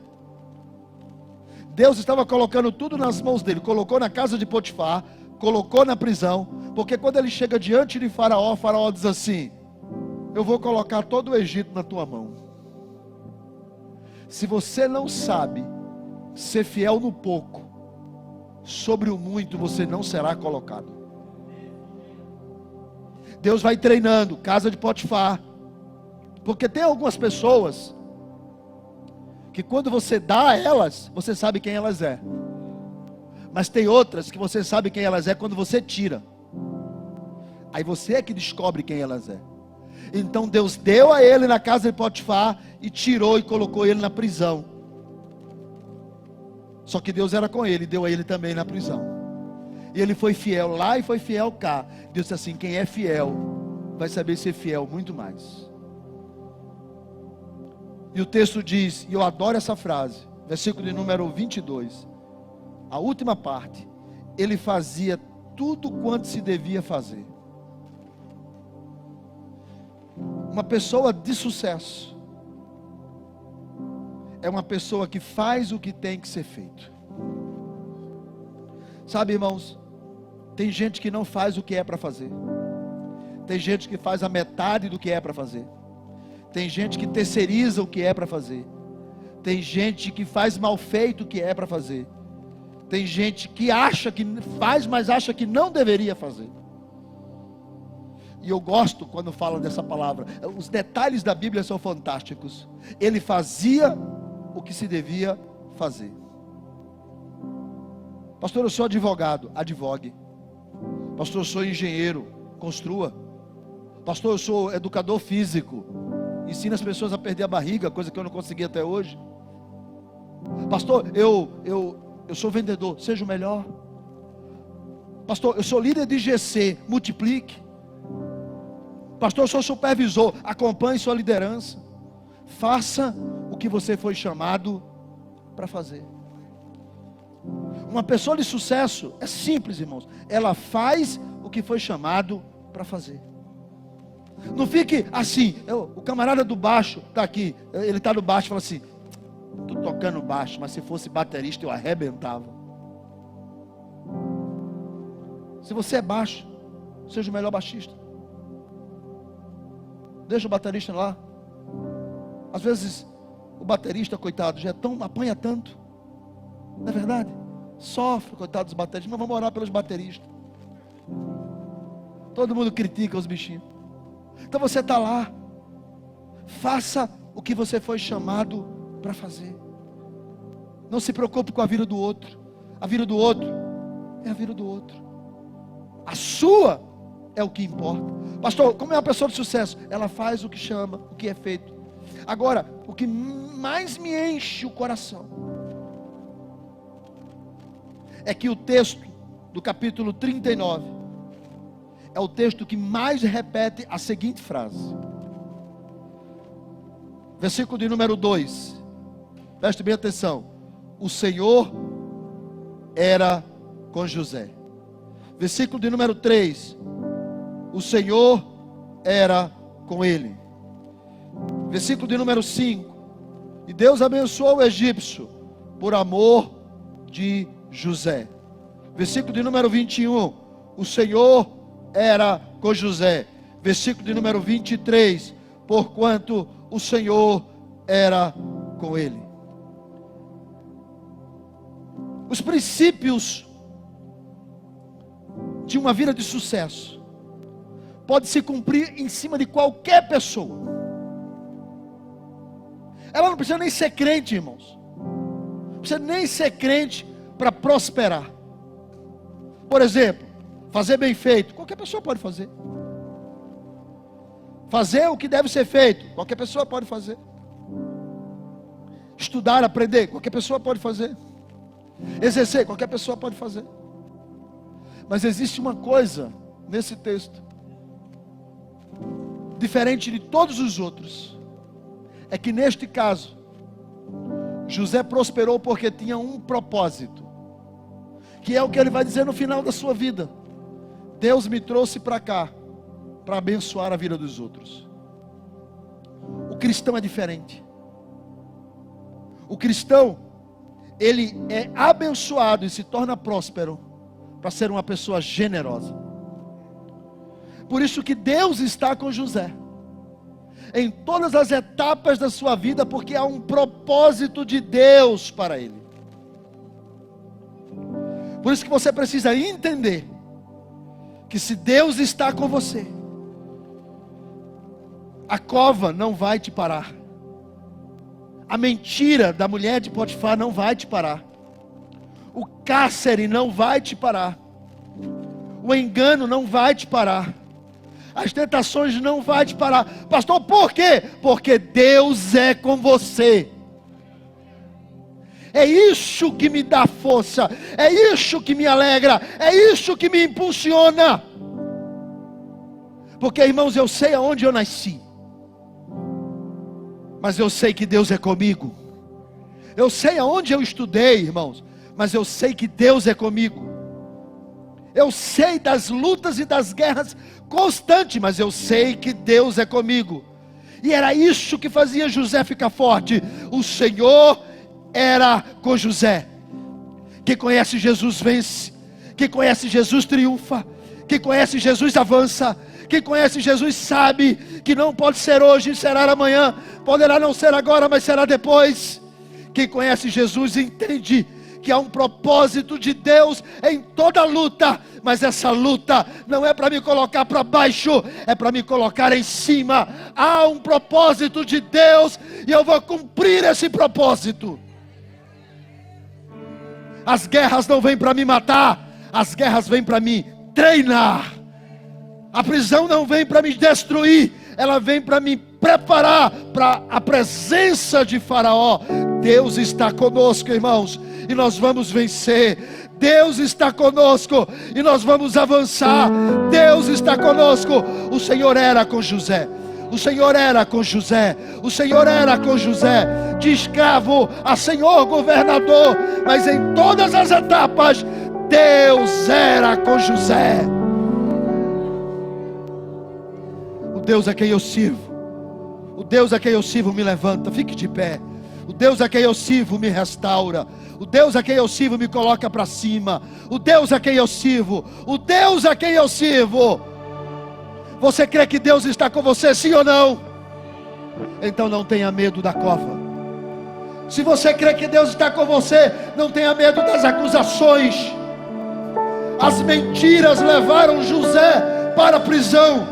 Deus estava colocando tudo nas mãos dele. Colocou na casa de Potifar, colocou na prisão. Porque quando ele chega diante de Faraó, Faraó diz assim: eu vou colocar todo o Egito na tua mão. Se você não sabe ser fiel no pouco, sobre o muito você não será colocado. Deus vai treinando, casa de Potifar. Porque tem algumas pessoas que quando você dá a elas, você sabe quem elas é. Mas tem outras que você sabe quem elas é quando você tira. Aí você é que descobre quem elas é. Então Deus deu a ele na casa de Potifar e tirou e colocou ele na prisão. Só que Deus era com ele, deu a ele também na prisão. E ele foi fiel lá e foi fiel cá. Deus disse assim: quem é fiel vai saber ser fiel muito mais. E o texto diz, e eu adoro essa frase, versículo de número 22, a última parte: ele fazia tudo quanto se devia fazer. Uma pessoa de sucesso é uma pessoa que faz o que tem que ser feito. Sabe, irmãos, tem gente que não faz o que é para fazer. Tem gente que faz a metade do que é para fazer. Tem gente que terceiriza o que é para fazer. Tem gente que faz mal feito o que é para fazer. Tem gente que acha que faz, mas acha que não deveria fazer. E eu gosto quando fala dessa palavra. Os detalhes da Bíblia são fantásticos. Ele fazia o que se devia fazer. Pastor, eu sou advogado. Advogue. Pastor, eu sou engenheiro. Construa. Pastor, eu sou educador físico. Ensina as pessoas a perder a barriga, coisa que eu não consegui até hoje. Pastor, eu sou vendedor. Seja o melhor. Pastor, eu sou líder de GC. Multiplique. Pastor, eu sou supervisor. Acompanhe sua liderança. Faça o que você foi chamado para fazer. Uma pessoa de sucesso é simples, irmãos. Ela faz o que foi chamado para fazer. Não fique assim. O camarada do baixo está aqui. Ele está no baixo e fala assim: estou tocando baixo, mas se fosse baterista eu arrebentava. Se você é baixo, seja o melhor baixista. Deixa o baterista lá. Às vezes o baterista, coitado, já apanha tanto. Não é verdade? Sofre, coitado dos bateristas. Mas vamos orar pelos bateristas. Todo mundo critica os bichinhos. Então você está lá. Faça o que você foi chamado para fazer. Não se preocupe com a vida do outro. A vida do outro é a vida do outro. A sua é o que importa. Pastor, como é uma pessoa de sucesso? Ela faz o que chama, o que é feito. Agora, o que mais me enche o coração é que o texto do capítulo 39 é o texto que mais repete a seguinte frase. Versículo de número 2. Preste bem atenção. O Senhor era com José. Versículo de número 3. O Senhor era com ele. Versículo de número 5. E Deus abençoou o egípcio por amor de José. Versículo de número 21. O Senhor era com José. Versículo de número 23. Porquanto o Senhor era com ele. Os princípios de uma vida de sucesso pode se cumprir em cima de qualquer pessoa. Ela não precisa nem ser crente, irmãos. Não precisa nem ser crente para prosperar. Por exemplo, fazer bem feito, qualquer pessoa pode fazer. Fazer o que deve ser feito, qualquer pessoa pode fazer. Estudar, aprender, qualquer pessoa pode fazer. Exercer, qualquer pessoa pode fazer. Mas existe uma coisa nesse texto, diferente de todos os outros, é que neste caso, José prosperou porque tinha um propósito, que é o que ele vai dizer no final da sua vida: Deus me trouxe para cá, para abençoar a vida dos outros. cristão é diferente. O cristão, ele é abençoado e se torna próspero para ser uma pessoa generosa. Por isso que Deus está com José em todas as etapas da sua vida, porque há um propósito de Deus para ele. Por isso que você precisa entender que se Deus está com você, a cova não vai te parar. A mentira da mulher de Potifar não vai te parar. O cárcere não vai te parar. O engano não vai te parar. As tentações não vai te parar. Pastor, por quê? Porque Deus é com você. É isso que me dá força. É isso que me alegra. É isso que me impulsiona. Porque, irmãos, eu sei aonde eu nasci, mas eu sei que Deus é comigo. Eu sei aonde eu estudei, irmãos, mas eu sei que Deus é comigo. Eu sei das lutas e das guerras constantes, mas eu sei que Deus é comigo. E era isso que fazia José ficar forte. O Senhor era com José. Quem conhece Jesus vence. Quem conhece Jesus triunfa. Quem conhece Jesus avança. Quem conhece Jesus sabe que não pode ser hoje, será amanhã. Poderá não ser agora, mas será depois. Quem conhece Jesus entende que há um propósito de Deus em toda luta, mas essa luta não é para me colocar para baixo, é para me colocar em cima. Há um propósito de Deus e eu vou cumprir esse propósito. As guerras não vêm para me matar, as guerras vêm para me treinar. A prisão não vem para me destruir, ela vem para me preparar para a presença de Faraó. Deus está conosco, irmãos, e nós vamos vencer. Deus está conosco e nós vamos avançar. Deus está conosco. O Senhor era com José. O Senhor era com José. O Senhor era com José, de escravo a senhor governador, mas em todas as etapas Deus era com José. O Deus a quem eu sirvo, o Deus a quem eu sirvo me levanta. Fique de pé. O Deus a quem eu sirvo me restaura. O Deus a quem eu sirvo me coloca para cima. O Deus a quem eu sirvo, o Deus a quem eu sirvo. Você crê que Deus está com você, sim ou não? Então não tenha medo da cova. Se você crê que Deus está com você, não tenha medo das acusações. As mentiras levaram José para a prisão,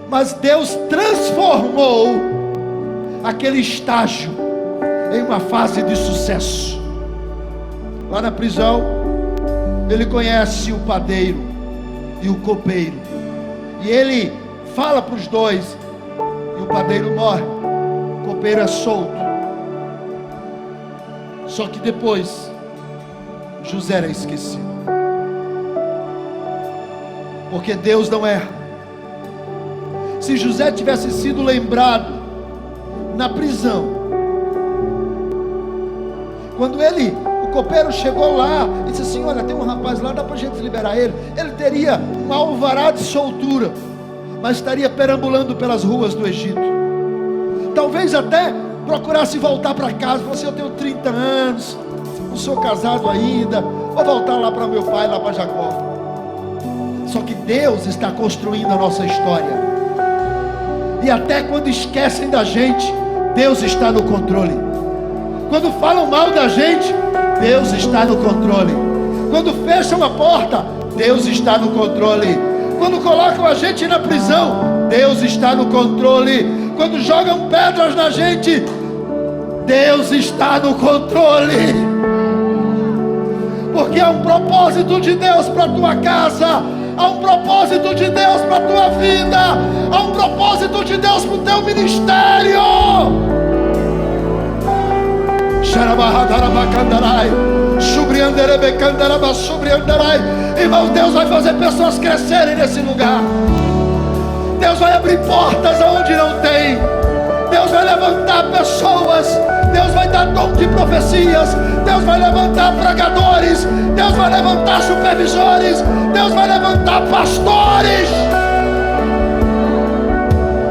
mas Deus transformou aquele estágio em uma fase de sucesso. Lá na prisão, ele conhece o padeiro e o copeiro, e ele fala para os dois, e o padeiro morre, o copeiro é solto. Só que depois José era esquecido, porque Deus não erra. Se José tivesse sido lembrado na prisão, quando o copeiro chegou lá e disse assim: olha, tem um rapaz lá, dá para a gente liberar ele. Ele teria um alvará de soltura, mas estaria perambulando pelas ruas do Egito. Talvez até procurasse voltar para casa. Falou assim: eu tenho 30 anos, não sou casado ainda, vou voltar lá para meu pai, lá para Jacó. Só que Deus está construindo a nossa história. E até quando esquecem da gente, Deus está no controle. Quando falam mal da gente, Deus está no controle. Quando fecham a porta, Deus está no controle. Quando colocam a gente na prisão, Deus está no controle. Quando jogam pedras na gente, Deus está no controle. Porque há um propósito de Deus para a tua casa. Há um propósito de Deus para a tua vida. Há um propósito de Deus para o teu ministério. Irmão, Deus vai fazer pessoas crescerem nesse lugar. Deus vai abrir portas aonde não tem. Deus vai levantar pessoas. Deus vai dar dom de profecias. Deus vai levantar pregadores. Deus vai levantar supervisores. Deus vai levantar pastores,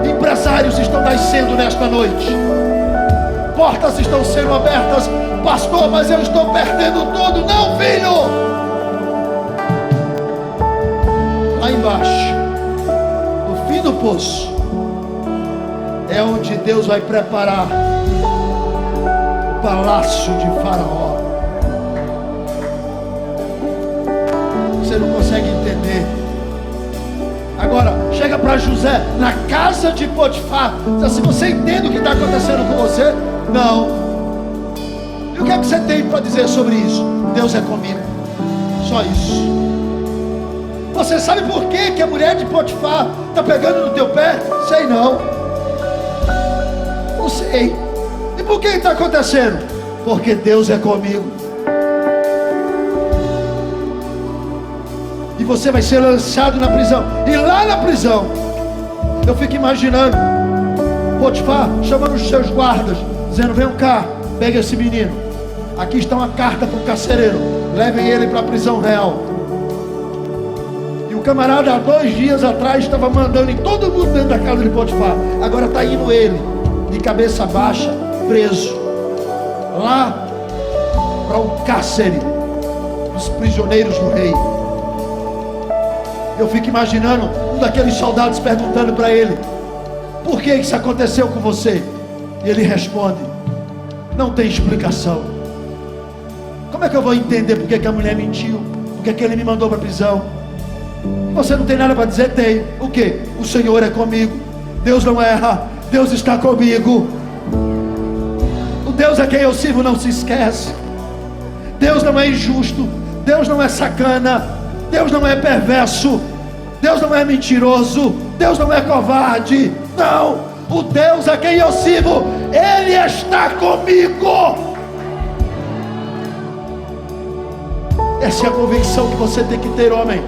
empresários. milionários estão nascendo nesta noite. Portas estão sendo abertas. Pastor, mas eu estou perdendo tudo. Não, filho. Lá embaixo, no fim do poço, é onde Deus vai preparar o palácio de Faraó. Você não consegue entender. Agora, chega para José na casa de Potifar. Diz assim: você entende o que está acontecendo com você? Não. E o que é que você tem para dizer sobre isso? Deus é comigo. Só isso. Você sabe por que a mulher de Potifar está pegando no teu pé? Sei não. Não sei. E por que está acontecendo? Porque Deus é comigo. E você vai ser lançado na prisão. E lá na prisão, eu fico imaginando Potifar chamando os seus guardas, dizendo: vem cá, pega esse menino. Aqui está uma carta para o carcereiro. Levem ele para a prisão real. E o camarada há 2 dias atrás estava mandando em todo mundo dentro da casa de Potifar. Agora está indo ele, de cabeça baixa, preso, lá para o cárcere dos prisioneiros do rei. Eu fico imaginando um daqueles soldados perguntando para ele: por que isso aconteceu com você? E ele responde: não tem explicação. Como é que eu vou entender por que a mulher mentiu? Por que ele me mandou para a prisão? Você não tem nada para dizer? Tem. O que? O Senhor é comigo. Deus não erra. Deus está comigo. O Deus a quem eu sirvo não se esquece. Deus não é injusto. Deus não é sacana. Deus não é perverso. Deus não é mentiroso. Deus não é covarde. Não. O Deus a quem eu sirvo, Ele está comigo. Essa é a convicção que você tem que ter, homem.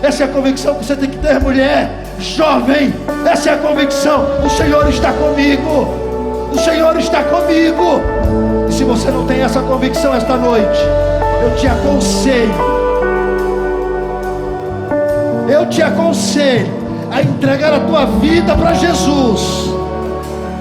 Essa é a convicção que você tem que ter, mulher, jovem. Essa é a convicção: o Senhor está comigo. O Senhor está comigo. E se você não tem essa convicção esta noite, eu te aconselho a entregar a tua vida para Jesus.